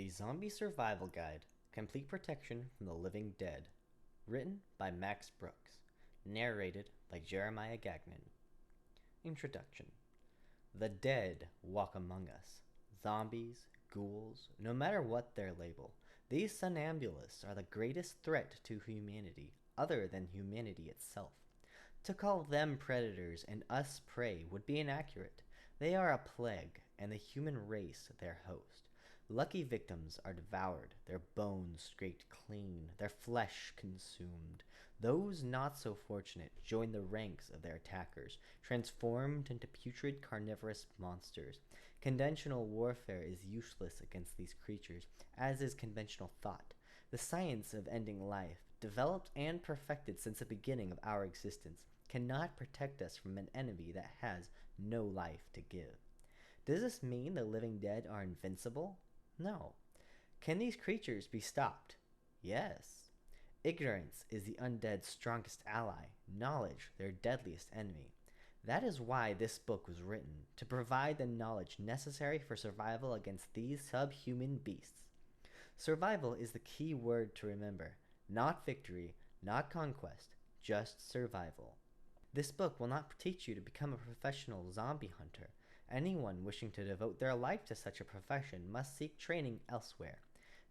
The Zombie Survival Guide: Complete Protection from the Living Dead. Written by Max Brooks. Narrated by Jeremiah Gagnon. Introduction. The dead walk among us. Zombies, ghouls, no matter what their label, these somnambulists are the greatest threat to humanity, other than humanity itself. To call them predators and us prey would be inaccurate. They are a plague, and the human race their host. Lucky victims are devoured, their bones scraped clean, their flesh consumed. Those not so fortunate join the ranks of their attackers, transformed into putrid carnivorous monsters. Conventional warfare is useless against these creatures, as is conventional thought. The science of ending life, developed and perfected since the beginning of our existence, cannot protect us from an enemy that has no life to give. Does this mean the living dead are invincible? No. Can these creatures be stopped? Yes. Ignorance is the undead's strongest ally, knowledge their deadliest enemy. That is why this book was written, to provide the knowledge necessary for survival against these subhuman beasts. Survival is the key word to remember, not victory, not conquest, just survival. This book will not teach you to become a professional zombie hunter. Anyone wishing to devote their life to such a profession must seek training elsewhere.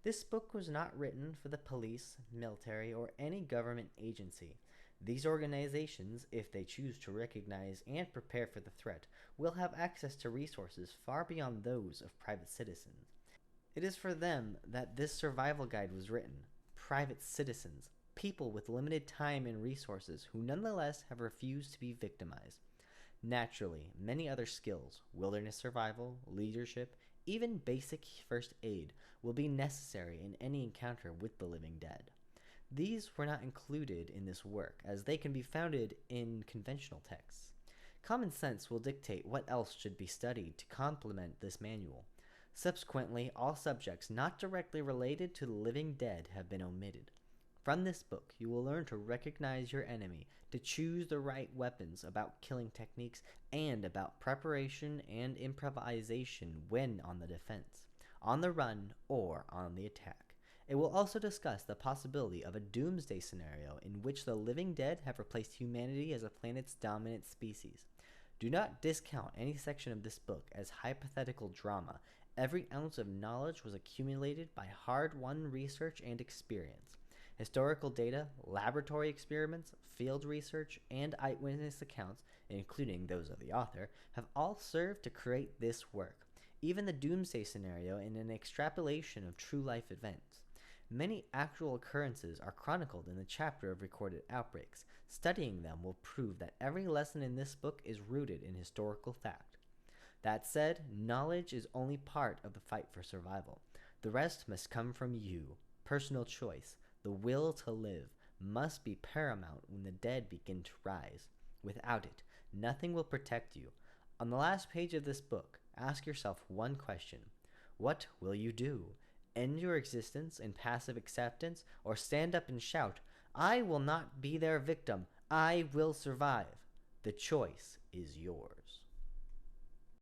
This book was not written for the police, military, or any government agency. These organizations, if they choose to recognize and prepare for the threat, will have access to resources far beyond those of private citizens. It is for them that this survival guide was written. Private citizens, people with limited time and resources who nonetheless have refused to be victimized. Naturally, many other skills, wilderness survival, leadership, even basic first aid, will be necessary in any encounter with the living dead. These were not included in this work, as they can be found in conventional texts. Common sense will dictate what else should be studied to complement this manual. Subsequently, all subjects not directly related to the living dead have been omitted. From this book, you will learn to recognize your enemy, to choose the right weapons, about killing techniques, and about preparation and improvisation when on the defense, on the run, or on the attack. It will also discuss the possibility of a doomsday scenario in which the living dead have replaced humanity as the planet's dominant species. Do not discount any section of this book as hypothetical drama. Every ounce of knowledge was accumulated by hard-won research and experience. Historical data, laboratory experiments, field research, and eyewitness accounts, including those of the author, have all served to create this work, even the doomsday scenario in an extrapolation of true life events. Many actual occurrences are chronicled in the chapter of recorded outbreaks. Studying them will prove that every lesson in this book is rooted in historical fact. That said, knowledge is only part of the fight for survival. The rest must come from you. Personal choice, the will to live, must be paramount when the dead begin to rise. Without it, nothing will protect you. On the last page of this book, ask yourself one question. What will you do? End your existence in passive acceptance, or stand up and shout, "I will not be their victim. I will survive." The choice is yours.